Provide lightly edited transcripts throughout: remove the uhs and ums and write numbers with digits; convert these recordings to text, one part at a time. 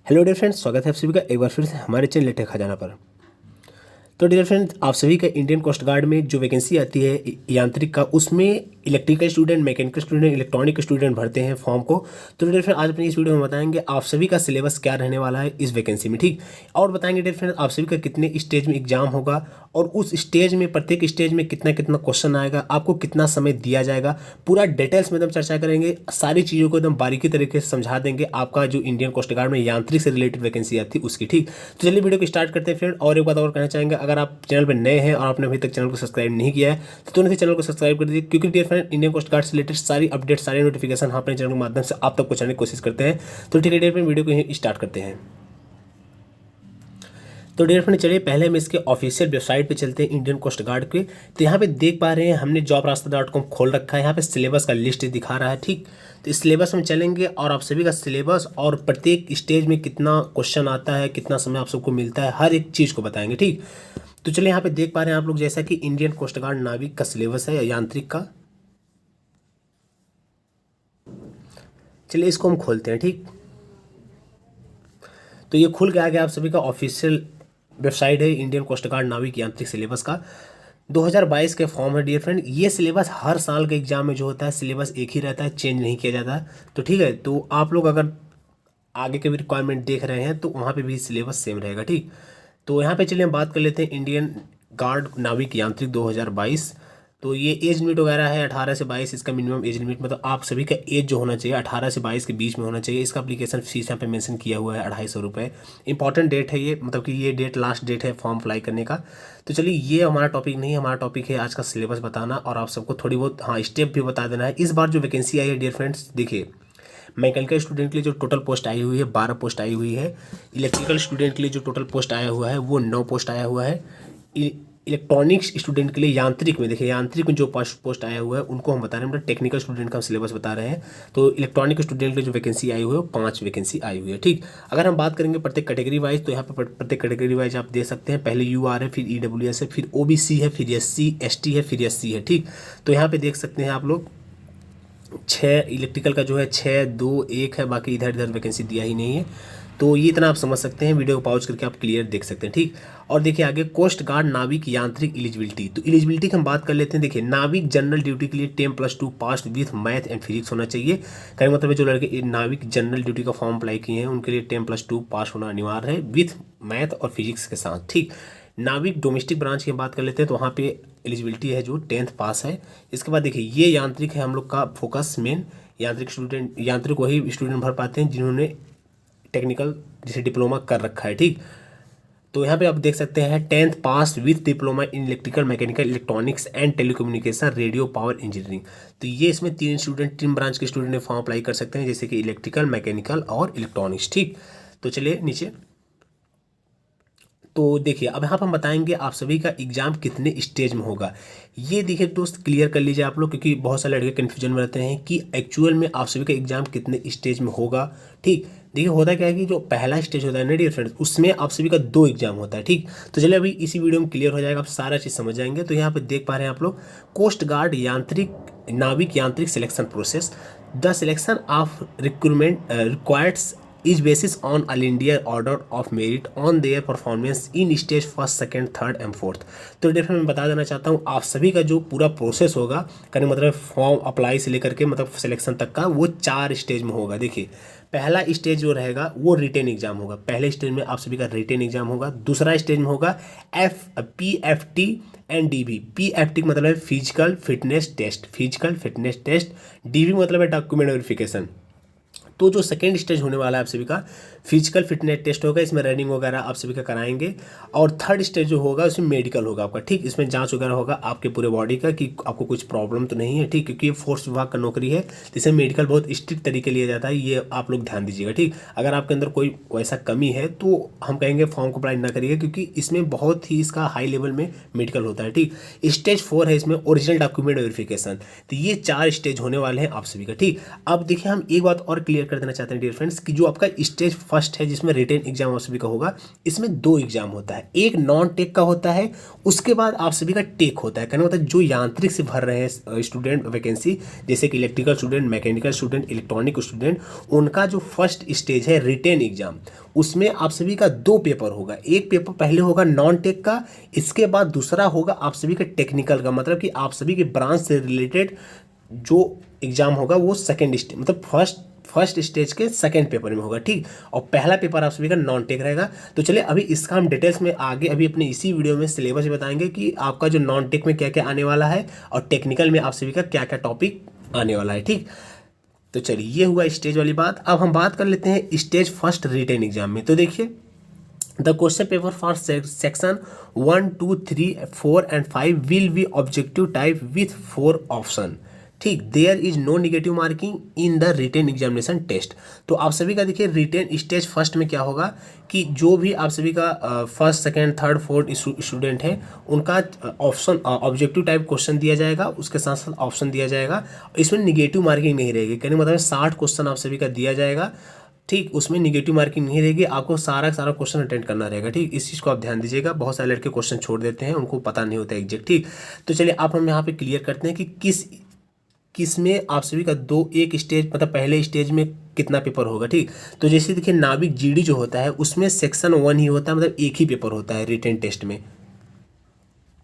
Hello dear friends, स्वागत है आप सभी का एक बार फिर से हमारे चैनल लेटेक खजाना पर। तो डियर फ्रेंड्स, आप सभी का इंडियन कोस्ट गार्ड में जो वैकेंसी आती है यांत्रिक का, उसमें electrical student, mechanical student, electronic student भरते हैं फॉर्म को। तो डियर फ्रेंड, आज अपनी इस वीडियो में बताएंगे आप सभी का सिलेबस क्या रहने वाला है इस वैकेंसी में, ठीक। और बताएंगे डियर फ्रेंड आप सभी का कितने स्टेज में एग्जाम होगा और उस स्टेज में प्रत्येक स्टेज में कितना कितना क्वेश्चन आएगा, आपको कितना समय दिया जाएगा, पूरा डिटेल्स में एकदम चर्चा करेंगे। सारी चीज़ों को एकदम बारीकी तरीके से समझा देंगे आपका जो इंडियन कोस्ट गार्ड में यांत्रिक से रिलेटेड वैकेंसी आती है उसकी, ठीक। तो चलिए वीडियो को स्टार्ट करते हैं फ्रेंड। और एक बात और कहना चाहेंगे, अगर आप चैनल पर नए हैं और आपने अभी तक चैनल को सब्सक्राइब नहीं किया है तो तुरंत ही चैनल को सब्सक्राइब कर दीजिए, क्योंकि dear friend Indian Coast Guard से रिलेटेड सारी अपडेट, सारी नोटिफिकेशन हम अपने चैनल के माध्यम से आप तक पहुंचाने की कोशिश करते हैं। तो ठीक है डियर फ्रेंड, वीडियो को यहीं स्टार्ट करते हैं। तो डियर फ्रेंड चलिए पहले हम इसके ऑफिशियल वेबसाइट पे चलते हैं इंडियन कोस्ट गार्ड के। तो यहाँ पे देख पा रहे हैं हमने jobrasta.com खोल रखा है। यहाँ पे सिलेबस का लिस्ट दिखा रहा है, ठीक। तो इस सिलेबस में चलेंगे और आप सभी का सिलेबस और प्रत्येक स्टेज में कितना क्वेश्चन आता है, कितना समय आप सबको मिलता है, हर एक चीज़ को बताएंगे, ठीक। तो चलिए यहाँ पे देख पा रहे हैं आप लोग, जैसा कि इंडियन कोस्ट गार्ड नाविक का सिलेबस है यांत्रिक का। चलिए इसको हम खोलते हैं, ठीक। तो ये खुल के आ गया आप सभी का ऑफिशियल वेबसाइट है इंडियन कोस्ट गार्ड नाविक यांत्रिक सिलेबस का। 2022 के फॉर्म है डियर फ्रेंड। ये सिलेबस हर साल के एग्जाम में जो होता है सिलेबस एक ही रहता है, चेंज नहीं किया जाता। तो ठीक है, तो आप लोग अगर आगे के भी रिक्वायरमेंट देख रहे हैं तो वहाँ पे भी सिलेबस सेम रहेगा, ठीक। तो यहाँ पे चलिए हम बात कर लेते हैं इंडियन गार्ड नाविक यांत्रिक 2022। तो ये एज लिमिट वगैरह है 18 से 22, इसका मिनिमम एज लिमिट, मतलब आप सभी का एज जो होना चाहिए 18 से 22 के बीच में होना चाहिए। इसका एप्लीकेशन फीस यहाँ पे मेंशन किया हुआ है 250 रुपये। इंपॉर्टेंट डेट है ये, मतलब कि ये डेट लास्ट डेट है फॉर्म अप्लाई करने का। तो चलिए ये हमारा टॉपिक नहीं है, हमारा टॉपिक है आज का सिलेबस बताना और आप सबको थोड़ी बहुत स्टेप भी बता देना है। इस बार जो वैकेंसी आई है डियर फ्रेंड्स, देखिए मैकेनिकल स्टूडेंट के लिए जो टोटल पोस्ट आई हुई है 12 पोस्ट आई हुई है। इलेक्ट्रिकल स्टूडेंट के लिए जो टोटल पोस्ट आया हुआ है वो 9 पोस्ट आया हुआ है। इलेक्ट्रॉनिक्स स्टूडेंट के लिए यांत्रिक में, देखिए यांत्रिक में जो पोस्ट आया हुआ है उनको हम बता रहे हैं, मतलब टेक्निकल स्टूडेंट का हम सिलेबस बता रहे हैं। तो इलेक्ट्रॉनिक स्टूडेंट के लिए जो वैकेंसी आई हुई है वो 5 वैकेंसी आई हुई है, ठीक। अगर हम बात करेंगे प्रत्येक कैटेगरी वाइज, तो यहाँ पर प्रत्येक कैटेगरी वाइज आप दे सकते हैं। पहले UR है, फिर EWS है, फिर OBC है, फिर SC ST है, फिर SC है, ठीक। तो यहाँ पे देख सकते हैं आप लोग 6 इलेक्ट्रिकल का जो है 6 2 1 है, बाकी इधर इधर वैकेंसी दिया ही नहीं है। तो ये इतना आप समझ सकते हैं, वीडियो को पॉज करके आप क्लियर देख सकते हैं, ठीक। और देखिए आगे कोस्ट गार्ड नाविक यांत्रिक एलिजिबिलिटी। तो एलिजिबिलिटी की हम बात कर लेते हैं। देखिए नाविक जनरल ड्यूटी के लिए 10+2 पास विथ मैथ एंड फिजिक्स होना चाहिए। कहने मतलब जो लड़के नाविक जनरल ड्यूटी का फॉर्म अप्लाई किए हैं उनके लिए 10+2 पास होना अनिवार्य है विथ मैथ और फिजिक्स के साथ, ठीक। नाविक डोमेस्टिक ब्रांच की बात कर लेते हैं तो वहाँ पे एलिजिबिलिटी है जो 10th पास है। इसके बाद देखिए ये यांत्रिक है हम लोग का फोकस मेन। यांत्रिक वही स्टूडेंट भर पाते हैं जिन्होंने टेक्निकल जैसे डिप्लोमा कर रखा है, ठीक। तो यहाँ पे आप देख सकते हैं 10th pass with diploma in electrical, mechanical, electronics and telecommunication, radio power engineering. तो ये इसमें 3 ब्रांच के स्टूडेंट फॉर्म अप्लाई कर सकते हैं, जैसे कि इलेक्ट्रिकल, मैकेनिकल और इलेक्ट्रॉनिक्स, ठीक। तो चलिए नीचे। तो देखिए अब यहाँ पर हम बताएंगे आप सभी का एग्जाम कितने स्टेज में होगा। ये देखिए दोस्त क्लियर कर लीजिए आप लोग, क्योंकि बहुत सारे लड़के कन्फ्यूजन में रहते हैं कि एक्चुअल में आप सभी का एग्जाम कितने स्टेज में होगा, ठीक। देखिए होता क्या है कि जो पहला स्टेज होता है ना डियर फ्रेंड्स, उसमें आप सभी का 2 एग्जाम होता है, ठीक। तो चलिए अभी इसी वीडियो में क्लियर हो जाएगा, आप सारा चीज़ समझ जाएंगे। तो यहाँ पर देख पा रहे हैं आप लोग कोस्ट गार्ड यांत्रिक नाविक यांत्रिक selection process. The selection of recruitment requirements is basis on all India order of merit on their performance in stage 1st 2nd 3rd and 4th। तो डेफिनेटली मैं बता देना चाहता हूँ आप सभी का जो पूरा प्रोसेस होगा, कहने मतलब फॉर्म अप्लाई से लेकर के मतलब सिलेक्शन तक का, वो 4 स्टेज में होगा। देखिए पहला स्टेज जो रहेगा वो रिटेन एग्जाम होगा। पहले स्टेज में आप सभी का रिटेन एग्जाम होगा। दूसरा स्टेज में होगा PFT एंड DB। PFT मतलब है physical fitness test, physical fitness test. DB मतलब है डॉक्यूमेंट वेरिफिकेशन। तो जो सेकेंड स्टेज होने वाला है आप सभी का फिजिकल फिटनेस टेस्ट होगा, इसमें रनिंग वगैरह आप सभी का कराएंगे। और थर्ड स्टेज जो होगा उसमें मेडिकल होगा आपका, ठीक। इसमें जांच वगैरह होगा आपके पूरे बॉडी का कि आपको कुछ प्रॉब्लम तो नहीं है, ठीक, क्योंकि ये फोर्स विभाग का नौकरी है, जिसमें मेडिकल बहुत स्ट्रिक्ट तरीके लिया जाता है, ये आप लोग ध्यान दीजिएगा, ठीक। अगर आपके अंदर कोई वैसा कमी है तो हम कहेंगे फॉर्म को अप्लाई ना करिए, क्योंकि इसमें बहुत ही इसका हाई लेवल में मेडिकल होता है, ठीक। स्टेज 4 है इसमें ओरिजिनल डॉक्यूमेंट वेरिफिकेशन। तो ये 4 स्टेज होने वाले हैं आप सभी का, ठीक। अब देखिए हम एक बात और क्लियर कर देना चाहते हैं डियर फ्रेंड्स कि जो आपका स्टेज 1st है जिसमें रिटेन एग्जाम आप सभी का होगा, इसमें 2 एग्जाम होता है। एक नॉन टेक का होता है, उसके बाद आप सभी का टेक होता है। कहना मतलब जो यांत्रिक से भर रहे हैं स्टूडेंट वैकेंसी, जैसे कि electrical student, mechanical student, electronic student, उनका जो फर्स्ट स्टेज है रिटेन एग्जाम, उसमें आप सभी का 2 पेपर होगा। एक पेपर पहले होगा नॉन टेक का, इसके बाद दूसरा होगा आप सभी का टेक्निकल का, मतलब कि आप सभी के ब्रांच से रिलेटेड जो एग्जाम होगा वो सेकेंड स्टेज मतलब फर्स्ट स्टेज के सेकेंड पेपर में होगा, ठीक। और पहला पेपर आप सभी का नॉन टेक रहेगा। तो चलिए अभी इसका हम डिटेल्स में आगे अभी अपने इसी वीडियो में सिलेबस बताएंगे कि आपका जो नॉन टेक में क्या क्या आने वाला है और टेक्निकल में आप सभी का क्या क्या टॉपिक आने वाला है, ठीक। तो चलिए ये हुआ स्टेज वाली बात। अब हम बात कर लेते हैं स्टेज फर्स्ट रिटेन एग्जाम में। तो देखिए the question paper for section 1, 2, 3, 4 and 5 will be objective type with 4 option, ठीक। There is no negative marking in the written examination test. तो आप सभी का देखिए रिटेन स्टेज फर्स्ट में क्या होगा कि जो भी आप सभी का first second third fourth student है उनका ऑप्शन ऑब्जेक्टिव टाइप क्वेश्चन दिया जाएगा, उसके साथ साथ ऑप्शन दिया जाएगा। इसमें निगेटिव मार्किंग नहीं रहेगी, कहने मतलब 60 क्वेश्चन आप सभी का दिया जाएगा, ठीक। उसमें निगेटिव मार्किंग नहीं रहेगी, आपको सारा क्वेश्चन अटेंड करना रहेगा, ठीक। इस चीज़ को आप ध्यान दीजिएगा। बहुत सारे लड़के क्वेश्चन छोड़ देते हैं, उनको पता नहीं होता एग्जैक्ट, ठीक। तो चलिए आप हम यहाँ पे क्लियर करते हैं कि किस में आप सभी का एक स्टेज मतलब पहले स्टेज में कितना पेपर होगा, ठीक। तो जैसे देखिए नाविक जीडी जो होता है उसमें सेक्शन 1 ही होता है, मतलब एक ही पेपर होता है रिटेन टेस्ट में।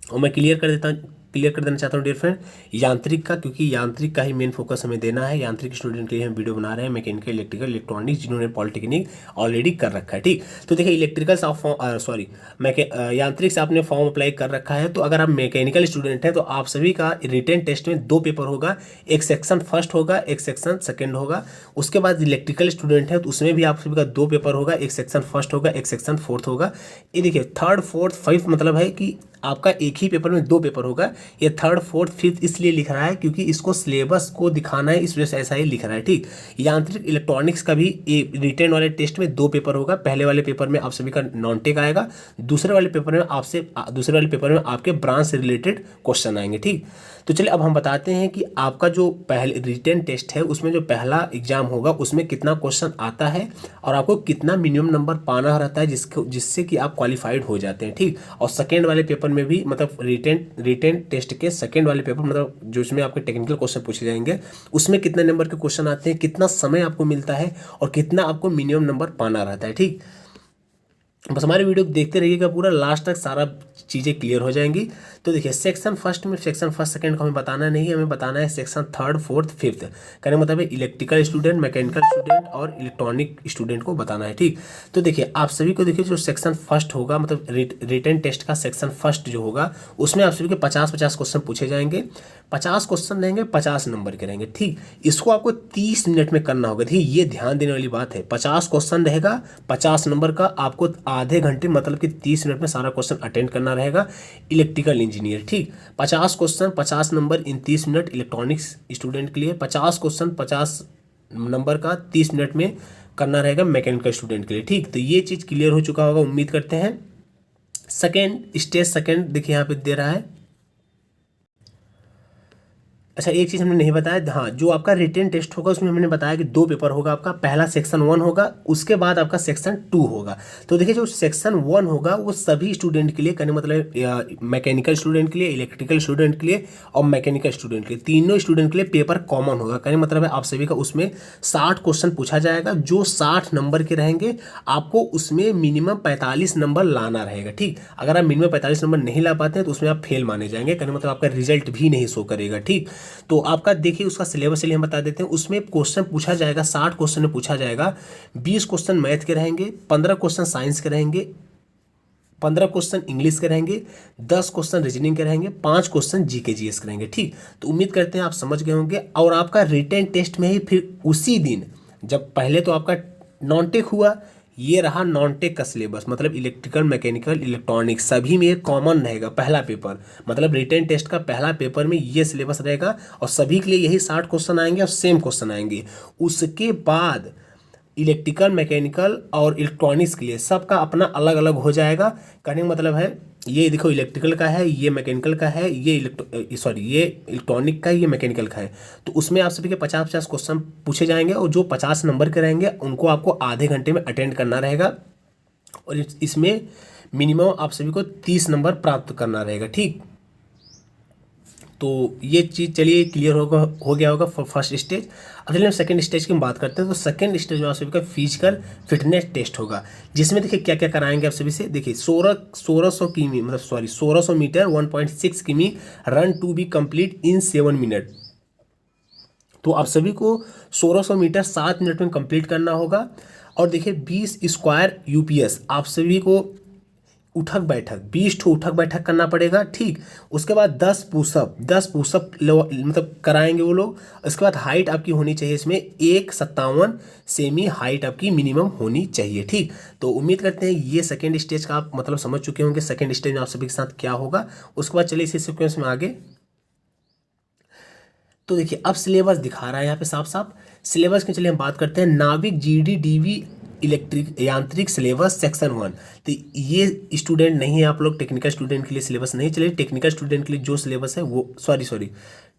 और मैं क्लियर कर देना चाहता हूँ डियर फ्रेंड यांत्रिक का, क्योंकि यांत्रिक का ही मेन फोकस हमें देना है। यांत्रिक स्टूडेंट के लिए हम वीडियो बना रहे हैं, मैकेनिकल, इलेक्ट्रिकल, इलेक्ट्रॉनिक्स जिन्होंने पॉलिटेक्निक ऑलरेडी कर रखा है, ठीक। तो देखिए इलेक्ट्रिकल से आप यांत्रिक से आपने फॉर्म अप्लाई कर रखा है, तो अगर आप मैकेनिकल स्टूडेंट हैं तो आप सभी का रिटेन टेस्ट में 2 पेपर होगा, एक सेक्शन फर्स्ट होगा, एक सेक्शन सेकेंड होगा। उसके बाद इलेक्ट्रिकल स्टूडेंट है तो उसमें भी आप सभी का 2 पेपर होगा, एक सेक्शन फर्स्ट होगा, एक सेक्शन फोर्थ होगा। ये देखिए थर्ड फोर्थ फिफ्थ मतलब है कि आपका एक ही पेपर में 2 पेपर होगा। ये थर्ड फोर्थ फिफ्थ इसलिए लिख रहा है क्योंकि इसको सिलेबस को दिखाना है, इस वजह से ऐसा ही लिख रहा है, ठीक। यांत्रिक इलेक्ट्रॉनिक्स का भी रिटेन वाले टेस्ट में 2 पेपर होगा। पहले वाले पेपर में आप सभी का नॉन टेक आएगा, दूसरे वाले पेपर में आपके ब्रांच से रिलेटेड क्वेश्चन आएंगे, ठीक। तो चलिए अब हम बताते हैं कि आपका जो पहले रिटेन टेस्ट है उसमें जो पहला एग्जाम होगा उसमें कितना क्वेश्चन आता है और आपको कितना मिनिमम नंबर पाना रहता है जिससे कि आप क्वालिफाइड हो जाते हैं, ठीक। और सेकेंड वाले पेपर में भी मतलब रिटेन टेस्ट के सेकेंड वाले पेपर मतलब जो इसमें आपके टेक्निकल क्वेश्चन पूछे जाएंगे उसमें कितने नंबर के क्वेश्चन आते हैं, कितना समय आपको मिलता है और कितना आपको मिनिमम नंबर पाना रहता है, ठीक। बस हमारे वीडियो देखते रहिएगा पूरा लास्ट तक, सारा चीज़ें क्लियर हो जाएंगी। तो देखिए सेक्शन फर्स्ट में सेक्शन फर्स्ट सेकंड को हमें बताना नहीं है, हमें बताना है सेक्शन थर्ड फोर्थ फिफ्थ। कहने मतलब इलेक्ट्रिकल स्टूडेंट, मैकेनिकल स्टूडेंट और इलेक्ट्रॉनिक स्टूडेंट को बताना है, ठीक। तो देखिए आप सभी को देखिए जो सेक्शन फर्स्ट होगा मतलब रिटन टेस्ट का सेक्शन फर्स्ट जो होगा उसमें आप सभी के 50-50 क्वेश्चन पूछे जाएंगे। 50 क्वेश्चन रहेंगे, 50 नंबर के रहेंगे, ठीक। इसको आपको 30 मिनट में करना होगा, ठीक। ये ध्यान देने वाली बात है, 50 क्वेश्चन रहेगा, 50 नंबर का, आपको आधे घंटे मतलब कि 30 मिनट में सारा क्वेश्चन अटेंड करना रहेगा। इलेक्ट्रिकल इंजीनियर, ठीक। 50 question 50 number in 30 minute electronics student के लिए, 50 क्वेश्चन 50 नंबर का 30 मिनट में करना रहेगा मैकेनिकल स्टूडेंट के लिए, ठीक। तो ये चीज़ क्लियर हो चुका होगा उम्मीद करते हैं। स्टेज सेकेंड देखिए यहाँ पे दे रहा है। अच्छा एक चीज़ हमने नहीं बताया, हाँ जो आपका रिटेन टेस्ट होगा उसमें हमने बताया कि 2 पेपर होगा आपका, पहला सेक्शन 1 होगा, उसके बाद आपका सेक्शन 2 होगा। तो देखिए जो सेक्शन 1 होगा वो सभी स्टूडेंट के लिए, कहने मतलब मैकेनिकल स्टूडेंट के लिए, इलेक्ट्रिकल स्टूडेंट के लिए और मैकेनिकल स्टूडेंट के लिए, तीनों स्टूडेंट के लिए पेपर कॉमन होगा। कहने मतलब है आप सभी का उसमें 60 क्वेश्चन पूछा जाएगा, जो 60 नंबर के रहेंगे आपको उसमें मिनिमम 45 नंबर लाना रहेगा, ठीक। अगर आप मिनिमम 45 नंबर नहीं ला पाते हैं तो उसमें आप फेल माने जाएंगे, कहने मतलब आपका रिजल्ट भी नहीं शो करेगा, ठीक। तो आपका देखिए उसका सिलेबस चलिए हम बता देते हैं। उसमें क्वेश्चन पूछा जाएगा, 60 क्वेश्चन में पूछा जाएगा, 20 क्वेश्चन मैथ के रहेंगे, 15 क्वेश्चन साइंस के रहेंगे, 15 क्वेश्चन इंग्लिश के रहेंगे, 10 क्वेश्चन रीजनिंग के रहेंगे, 5 क्वेश्चन जीके जीएस के रहेंगे, ठीक। तो उम्मीद करते हैं आप समझ गए होंगे। और आपका रिटेन टेस्ट में ही फिर उसी दिन, जब पहले तो आपका नॉन टेक हुआ, ये रहा नॉन टेक का सिलेबस, मतलब इलेक्ट्रिकल, मैकेनिकल, इलेक्ट्रॉनिक्स सभी में कॉमन रहेगा पहला पेपर, मतलब रिटेन टेस्ट का पहला पेपर में ये सिलेबस रहेगा और सभी के लिए यही 60 क्वेश्चन आएंगे और सेम क्वेश्चन आएंगे। उसके बाद इलेक्ट्रिकल, मैकेनिकल और इलेक्ट्रॉनिक्स के लिए सबका अपना अलग अलग हो जाएगा। कहने का मतलब है ये देखो इलेक्ट्रिकल का है, ये मैकेनिकल का है, ये इलेक्ट्रॉनिक का है, ये मैकेनिकल का है। तो उसमें आप सभी के 50-50 क्वेश्चन पूछे जाएंगे और जो 50 नंबर के रहेंगे उनको आपको आधे घंटे में अटेंड करना रहेगा और इसमें मिनिमम आप सभी को 30 नंबर प्राप्त करना रहेगा, ठीक। तो ये चीज़ चलिए क्लियर हो गया होगा फर्स्ट स्टेज। अब चलिए हम सेकंड स्टेज की हम बात करते हैं। तो सेकंड स्टेज में आप सभी का फिजिकल फिटनेस टेस्ट होगा, जिसमें देखिए क्या क्या कराएंगे आप सभी से। देखिए 1600 किमी मतलब 1600 मीटर 1.6 किमी run to be complete in 7 minute. तो आप सभी को 1600 मीटर 7 मिनट में कंप्लीट करना होगा। और देखिए 20 स्क्वायर यूपीएस आप सभी को उठक बैठक 20 ठो उठक बैठक करना पड़ेगा, ठीक। उसके बाद 10 पुशअप मतलब कराएंगे वो लोग। उसके बाद हाइट आपकी होनी चाहिए इसमें 157 सेमी हाइट आपकी मिनिमम होनी चाहिए, ठीक। तो उम्मीद करते हैं ये सेकेंड स्टेज का आप मतलब समझ चुके होंगे सेकेंड स्टेज में आप सभी के साथ क्या होगा। उसके बाद चलिए इसी सीक्वेंस में आगे। तो देखिए अब सिलेबस दिखा रहा है यहाँ पे साफ साफ। सिलेबस की चलिए हम बात करते हैं। नाविक जीडी डीवी इलेक्ट्रिक यांत्रिक सिलेबस सेक्शन 1। तो ये स्टूडेंट नहीं है आप लोग, टेक्निकल स्टूडेंट के लिए सिलेबस नहीं। चलिए टेक्निकल स्टूडेंट के लिए जो सिलेबस है वो सॉरी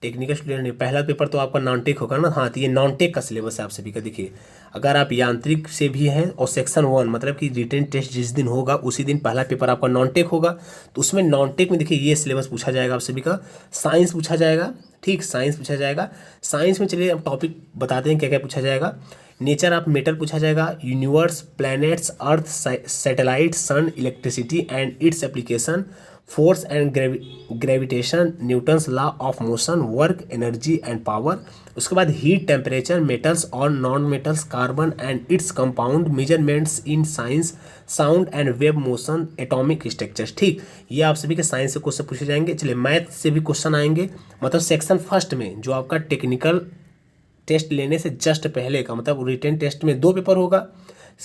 टेक्निकल स्टूडेंट नहीं, पहला पेपर तो आपका नॉन टेक होगा ना। हाँ, तो ये नॉन टेक का सिलेबस है आप सभी का। देखिए अगर आप यांत्रिक से भी हैं और सेक्शन 1 मतलब कि रिटन टेस्ट जिस दिन होगा उसी दिन पहला पेपर आपका नॉन टेक होगा। तो उसमें नॉन टेक में देखिए ये सिलेबस पूछा जाएगा आप सभी का। साइंस पूछा जाएगा, ठीक, साइंस पूछा जाएगा। साइंस में चलिए अब टॉपिक बताते हैं क्या क्या पूछा जाएगा। नेचर ऑफ मेटल पूछा जाएगा, universe, planets, earth, satellite, sun, electricity and its application, force and gravitation, Newton's law of motion, work, energy and power. उसके बाद हीट, टेम्परेचर, मेटल्स और non metals, carbon and its compound, measurements in science, sound and wave motion, atomic structures, ठीक। ये आप सभी के science से question पूछे जाएंगे। चलिए मैथ से भी क्वेश्चन आएंगे, मतलब सेक्शन फर्स्ट में जो आपका टेक्निकल टेस्ट लेने से जस्ट पहले का मतलब रिटन टेस्ट में 2 पेपर होगा।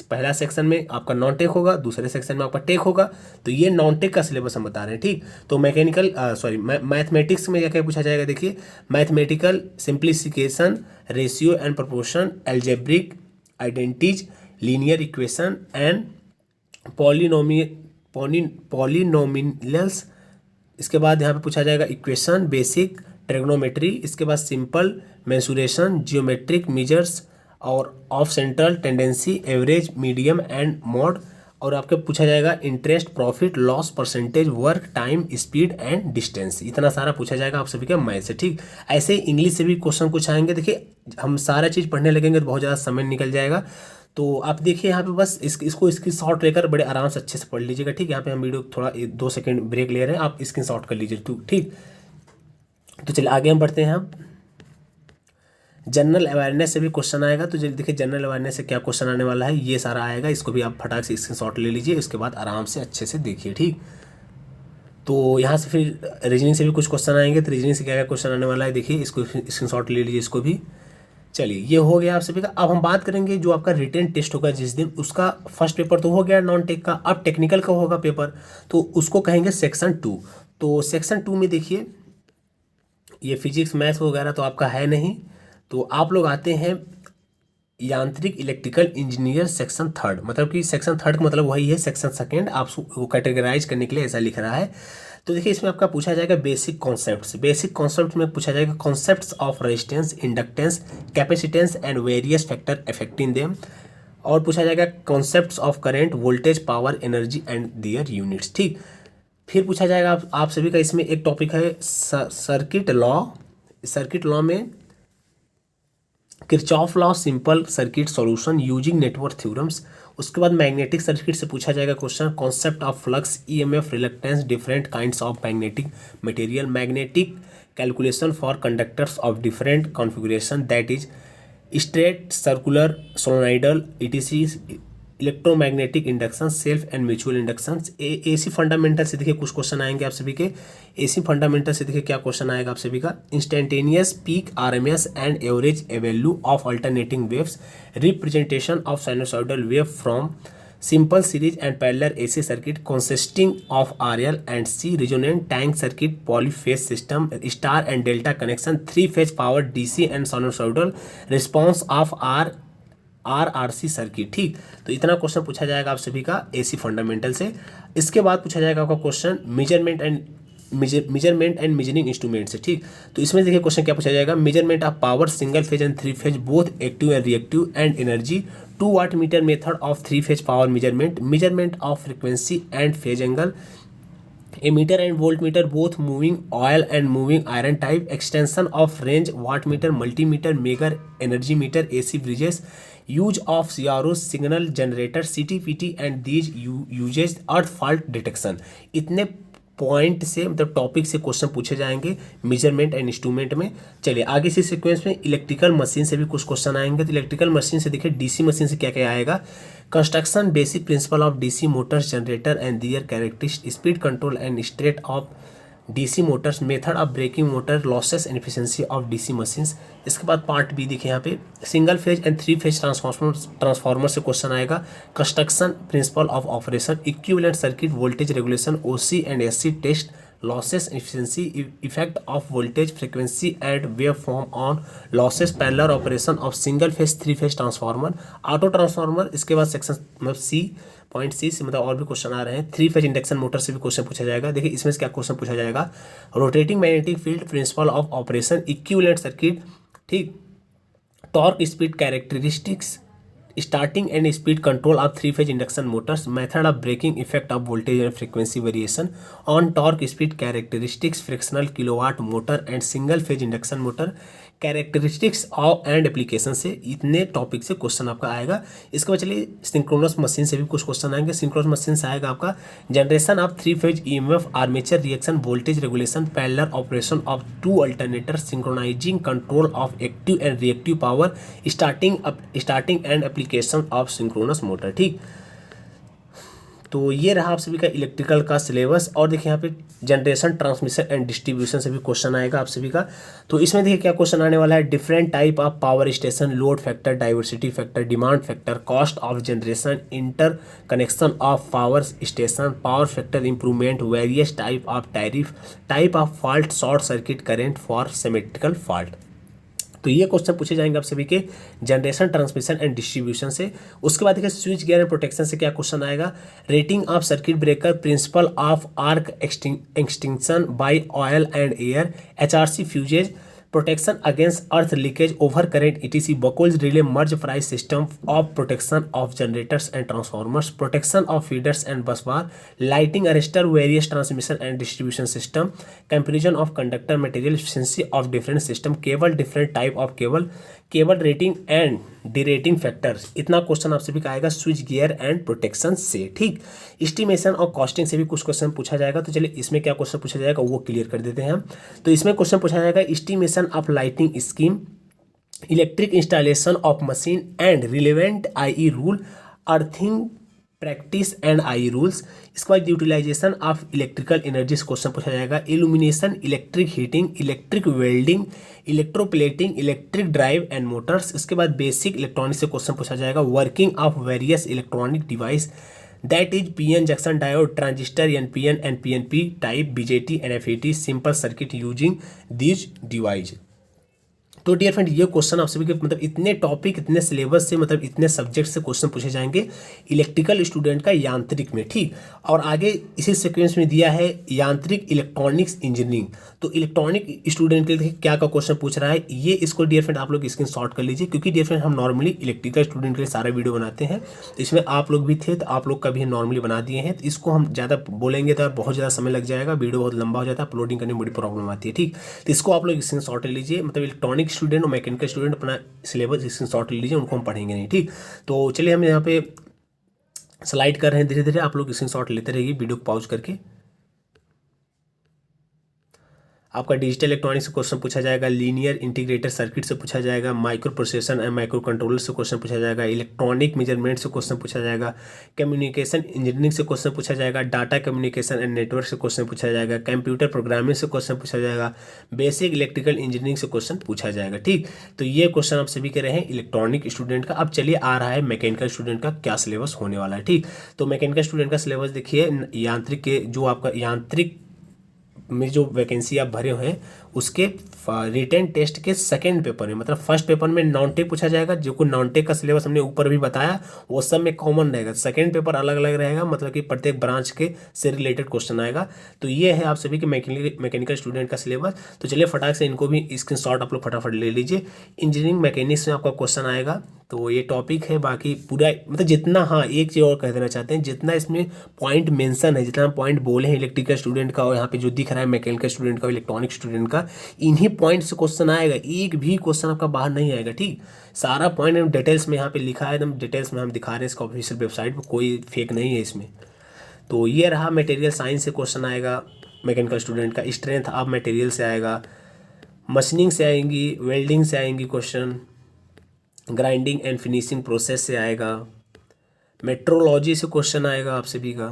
पहला सेक्शन में आपका नॉन टेक होगा, दूसरे सेक्शन में आपका टेक होगा। तो ये नॉन टेक का सिलेबस हम बता रहे हैं, ठीक। तो मैथमेटिक्स में क्या क्या पूछा जाएगा। देखिए mathematical simplification, ratio and proportion, algebraic identities, linear equation and polynomials. इसके बाद यहाँ पे पूछा जाएगा इक्वेशन, बेसिक ट्रिग्नोमेट्री। इसके बाद सिंपल मेंसुरेशन, जियोमेट्रिक मेजर्स और of central tendency, average, medium and mod. और आपके पूछा जाएगा interest, profit, loss, percentage, work, time, speed and distance. इतना सारा पूछा जाएगा आप सभी के मैथ से, ठीक। ऐसे इंग्लिश से भी क्वेश्चन कुछ आएंगे। देखिए हम सारा चीज़ पढ़ने लगेंगे तो बहुत ज़्यादा समय निकल जाएगा। तो आप देखिए यहाँ पे बस इसको स्क्रीनशॉट लेकर बड़े आराम से अच्छे से पढ़ लीजिएगा, ठीक। यहाँ पे हम वीडियो थोड़ा 2 सेकंड ब्रेक ले रहे हैं, आप स्क्रीनशॉट कर लीजिए, ठीक। तो चलिए आगे हम बढ़ते हैं। हम जनरल अवेयरनेस से भी क्वेश्चन आएगा। तो देखिए जनरल अवेयरनेस से क्या क्वेश्चन आने वाला है ये सारा आएगा। इसको भी आप फटाक से स्क्रीनशॉट ले लीजिए, इसके बाद आराम से अच्छे से देखिए, ठीक। तो यहाँ से फिर रीजनिंग से भी कुछ क्वेश्चन आएंगे। तो रीजनिंग से क्या क्या क्वेश्चन आने वाला है देखिए, इसको स्क्रीनशॉट ले लीजिए इसको भी। चलिए ये हो गया आप सभी का। अब हम बात करेंगे जो आपका रिटन टेस्ट होगा जिस दिन, उसका फर्स्ट पेपर तो हो गया नॉन टेक का। अब टेक्निकल का होगा पेपर, तो उसको कहेंगे सेक्शन 2। तो सेक्शन 2 में देखिए ये फिजिक्स मैथ्स वगैरह तो आपका है नहीं। तो आप लोग आते हैं यांत्रिक इलेक्ट्रिकल इंजीनियर सेक्शन 3, मतलब कि सेक्शन 3 का मतलब वही है सेक्शन 2। आप वो कैटेगराइज करने के लिए ऐसा लिख रहा है। तो देखिए इसमें आपका पूछा जाएगा बेसिक कॉन्सेप्ट्स। बेसिक कॉन्सेप्ट में पूछा जाएगा concepts of resistance, inductance, capacitance and various factor affecting them. और पूछा जाएगा concepts of current, voltage, power, energy and their units, ठीक। फिर पूछा जाएगा आप सभी का इसमें एक टॉपिक है सर्किट लॉ। सर्किट लॉ में Kirchhoff law, simple circuit solution using network theorems. उसके बाद मैग्नेटिक सर्किट से पूछा जाएगा question, concept of flux, EMF, reluctance, different kinds of magnetic material, magnetic calculation for conductors of different configuration that is straight, circular, solenoidal, ETC, electromagnetic induction, self and mutual induction. AC fundamental से देखिए कुछ question आएंगे आप सभी के। AC fundamental से देखिए क्या क्वेश्चन आएगा आप सभी का। Instantaneous peak, RMS and average value of alternating waves, representation of sinusoidal wave from simple series and parallel AC circuit consisting of RL and C, resonant tank circuit, polyphase system, star and delta connection, 3 phase power DC and sinusoidal response of RRC circuit, ठीक। तो इतना question पूछा जाएगा आप सभी का AC fundamental से। इसके बाद पूछा जाएगा आपका question measurement and measuring instrument से, ठीक। तो इसमें देखिए क्वेश्चन क्या पूछा जाएगा, measurement of power, single phase and 3 phase both active and reactive and energy, 2 watt meter method of 3 phase power measurement, measurement of frequency and phase angle, A meter and voltmeter both moving oil and moving iron type. Extension of range wattmeter, multimeter, mega energy meter, AC bridges. Use of CRO signal generator, CTPT and these uses earth fault detection. इतने point से मतलब topic से question पूछे जाएंगे measurement and instrument में। चलिए आगे इसी सीक्वेंस में इलेक्ट्रिकल मशीन से भी कुछ क्वेश्चन आएंगे। तो इलेक्ट्रिकल मशीन से देखिए डीसी मशीन से क्या क्या आएगा। Construction basic principle of DC motors generator and their characteristic, speed control and state of DC motors, method of braking motor, losses and efficiency of DC machines. इसके बाद part B देखिए यहाँ पे single phase and three phase transformer से question आएगा। Construction principle of operation, equivalent circuit, voltage regulation, OC and SC test, losses efficiency, effect of voltage frequency and wave form on losses, parallel operation of single phase three phase transformer, auto transformer. इसके बाद section मतलब C point सी से मतलब और भी question आ रहे हैं। Three phase induction motor से भी क्वेश्चन पूछा जाएगा। देखिए इसमें से क्या क्वेश्चन पूछा जाएगा। Rotating magnetic field, principle of operation, equivalent circuit, ठीक, torque speed characteristics, starting and speed control of three phase induction motors, method of braking, effect of voltage and frequency variation on torque speed characteristics, frictional kilowatt motor and single phase induction motor, characteristics of and application से इतने topic से question आपका आएगा। इसके बाद चलिए synchronous machine से भी कुछ क्वेश्चन आएंगे। सिंक्रोनस मशीन से आएगा आपका generation of three phase EMF, armature reaction, voltage regulation, parallel operation of two alternator, synchronising control of active and reactive power, starting and application of synchronous motor. ठीक, तो ये रहा आप सभी का इलेक्ट्रिकल का सिलेबस। और देखिए यहाँ पे जनरेशन, ट्रांसमिशन एंड डिस्ट्रीब्यूशन से भी क्वेश्चन आएगा आप सभी का। तो इसमें देखिए क्या क्वेश्चन आने वाला है। Different type of power station, load factor, diversity factor, demand factor, cost of generation, inter connection of power station, power factor improvement, various type of tariff, type of fault, short circuit current for symmetrical fault. तो ये question पूछे जाएंगे आप सभी के generation, transmission and distribution से। उसके बाद देखिए स्विच गियर एंड प्रोटेक्शन से क्या क्वेश्चन आएगा। Rating of circuit breaker, principle of arc extinction by oil and air, HRC fuses, protection against earth leakage, over current ETC, Buchholz relay Merz Price system of protection of generators and transformers, protection of feeders and bus bar, lighting arrester, various transmission and distribution system, comparison of conductor material, efficiency of different system, cable, different type of cable, cable rating and derating factors. इतना question आप सभी का आएगा switch gear and protection से। ठीक, estimation और costing से भी कुछ क्वेश्चन पूछा जाएगा। तो चलिए इसमें क्या क्वेश्चन पूछा जाएगा वो क्लियर कर देते हैं हम। तो इसमें क्वेश्चन पूछा जाएगा estimation of lighting scheme, electric installation of machine and relevant IE rule, earthing practice and IE rules. इसके बाद यूटिलाइजेशन ऑफ इलेक्ट्रिकल एनर्जी से क्वेश्चन पूछा जाएगा। Illumination, electric heating, electric welding, electroplating, electric drive and Motors. इसके बाद basic electronics से question पूछा जाएगा। Working of various electronic device, that is PN junction diode, transistor, NPN and PNP type, BJT and FET, simple circuit using these device. तो dear friend ये question आप सभी के मतलब इतने टॉपिक, इतने सिलेबस से मतलब इतने सब्जेक्ट से क्वेश्चन पूछे जाएंगे इलेक्ट्रिकल स्टूडेंट का यांत्रिक में। ठीक, और आगे इसी सीक्वेंस में दिया है यांत्रिक इलेक्ट्रॉनिक्स इंजीनियरिंग। तो इलेक्ट्रॉनिक स्टूडेंट के लिए क्या का क्वेश्चन पूछ रहा है ये, इसको डियर फ्रेंड आप लोग स्क्रीनशॉट कर लीजिए, क्योंकि डियर फ्रेंड हम नॉर्मली इलेक्ट्रिकल स्टूडेंट के लिए सारा वीडियो बनाते हैं। तो इसमें आप लोग भी थे तो आप लोग का भी नॉर्मली बना दिए हैं। तो इसको हम ज़्यादा बोलेंगे तो बहुत ज़्यादा समय लग जाएगा, वीडियो बहुत लंबा हो जाता है, अपलोडिंग करने में बड़ी प्रॉब्लम आती है। ठीक, तो इसको आप लोग स्क्रीनशॉट ले लीजिए। मतलब इलेक्ट्रॉनिक स्टूडेंट और मैकेनिकल स्टूडेंट अपना सिलेबस स्क्रीनशॉट ले लीजिए, उनको हम पढ़ेंगे नहीं। ठीक, तो चलिए हम यहाँ पे स्लाइड कर रहे हैं धीरे धीरे, आप लोग स्क्रीनशॉट लेते रहिए वीडियो को पॉज करके। आपका डिजिटल इलेक्ट्रॉनिक्स से क्वेश्चन पूछा जाएगा, लीनियर इंटीग्रेटेड सर्किट से पूछा जाएगा, micro processor and micro controller से क्वेश्चन पूछा जाएगा, इलेक्ट्रॉनिक मेजरमेंट से क्वेश्चन पूछा जाएगा, कम्युनिकेशन इंजीनियरिंग से क्वेश्चन पूछा जाएगा, डाटा कम्युनिकेशन एंड नेटवर्क से क्वेश्चन पूछा जाएगा, कंप्यूटर प्रोग्रामिंग से क्वेश्चन पूछा जाएगा, बेसिक इलेक्ट्रिकल इंजीनियरिंग से क्वेश्चन पूछा जाएगा। ठीक, तो ये क्वेश्चन आप सभी के रहे इलेक्ट्रॉनिक स्टूडेंट का। अब चलिए आ रहा है मैकेनिकल स्टूडेंट का क्या सिलेबस होने वाला है। ठीक, तो मैकेनिकल स्टूडेंट का सिलेबस देखिए, यांत्रिक के जो आपका यांत्रिक में जो वैकेंसी आप भरे हुए हैं उसके रिटन टेस्ट के सेकंड पेपर में, मतलब फर्स्ट पेपर में नॉन टेक पूछा जाएगा, जो को नॉन टेक का सिलेबस हमने ऊपर भी बताया वो सब में कॉमन रहेगा। सेकंड पेपर अलग अलग रहेगा, मतलब कि प्रत्येक ब्रांच के से रिलेटेड क्वेश्चन आएगा। तो ये है आप सभी के मैकेनिकल स्टूडेंट का सिलेबस। तो चलिए फटाक से इनको भी स्क्रीनशॉट आप लोग फटाफट ले लीजिए। इंजीनियरिंग मैकेनिक्स में आपका क्वेश्चन आएगा, तो ये टॉपिक है। बाकी पूरा मतलब जितना, हाँ एक चीज़ और कह देना चाहते हैं, जितना इसमें पॉइंट मेंशन है, जितना पॉइंट बोले हैं इलेक्ट्रिकल स्टूडेंट का और यहाँ पे जो दिख रहा है मैकेनिकल स्टूडेंट का, इलेक्ट्रॉनिक स्टूडेंट का, इन्हीं पॉइंट से क्वेश्चन आएगा। एक भी क्वेश्चन आपका बाहर नहीं आएगा, ठीक। सारा पॉइंट हम डिटेल्स में यहाँ पे लिखा है, एकदम डिटेल्स में हम दिखा रहे हैं इसका ऑफिशियल वेबसाइट पर, कोई फेक नहीं है इसमें। तो ये रहा मटेरियल साइंस से क्वेश्चन आएगा मैकेनिकल स्टूडेंट का। स्ट्रेंथ ऑफ मटेरियल से आएगा, मशीनिंग से आएंगी, वेल्डिंग से आएंगी question, grinding and finishing process से आएगा, मेट्रोलॉजी से क्वेश्चन आएगा आप सभी का।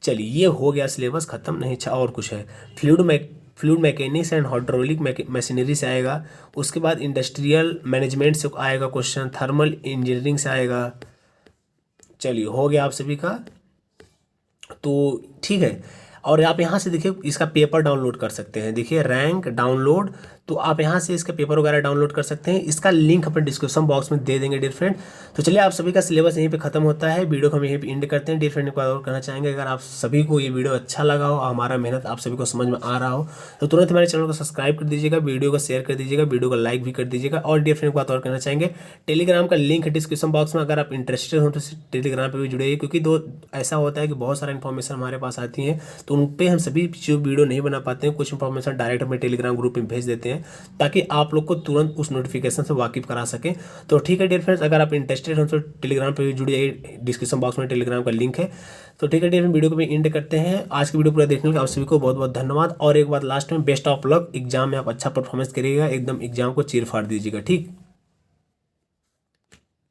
चलिए ये हो गया सिलेबस ख़त्म, नहीं अच्छा और कुछ है। Fluid mechanics and hydraulic machinery से आएगा। उसके बाद इंडस्ट्रियल मैनेजमेंट से आएगा क्वेश्चन, थर्मल इंजीनियरिंग से आएगा। चलिए हो गया आप सभी का, तो ठीक है। और आप यहाँ से देखिए इसका पेपर डाउनलोड कर सकते हैं, देखिए रैंक डाउनलोड, तो आप यहाँ से इसका पेपर वगैरह डाउनलोड कर सकते हैं। इसका लिंक अपने डिस्क्रिप्शन बॉक्स में दे देंगे डियर फ्रेंड। तो चलिए आप सभी का सिलेबस यहीं पे खत्म होता है, वीडियो को हम यहीं पे एंड करते हैं। डियर फ्रेंड एक बार और कहना चाहेंगे, अगर आप सभी को ये वीडियो अच्छा लगा हो, हमारा मेहनत आप सभी को समझ में आ रहा हो, तो तुरंत हमारे चैनल को सब्सक्राइब कर दीजिएगा, वीडियो को शेयर कर दीजिएगा, वीडियो को लाइक भी कर दीजिएगा। और डियर फ्रेंड एक बात और कहना चाहेंगे, टेलीग्राम का लिंक है डिस्क्रिप्शन बॉक्स में, अगर आप इंटरेस्टेड हो तो टेलीग्राम पर भी जुड़िए, क्योंकि ऐसा होता है कि बहुत सारा इन्फॉर्मेशन हमारे पास आती है, तो उन पर हम सभी जो वीडियो नहीं बना पाते हैं, कुछ इन्फॉर्मेशन डायरेक्ट अपने टेलीग्राम ग्रुप में भेज देते हैं, ताकि आप लोग को तुरंत उस नोटिफिकेशन से वाकिफ करा सकें। तो ठीक है डियर फ्रेंड्स, अगर आप इंटरेस्टेड हो तो टेलीग्राम पे भी जुड़ जाइए, डिस्क्रिप्शन बॉक्स में टेलीग्राम का लिंक है। तो ठीक है डियर फ्रेंड, वीडियो को भी एंड करते हैं। आज की वीडियो पूरा देखने के लिए आप सभी को बहुत बहुत धन्यवाद। और एक बात लास्ट में, बेस्ट ऑफ लक, एग्जाम में आप अच्छा परफॉर्मेंस करिएगा, एकदम एग्जाम को चीर फाड़ दीजिएगा, ठीक।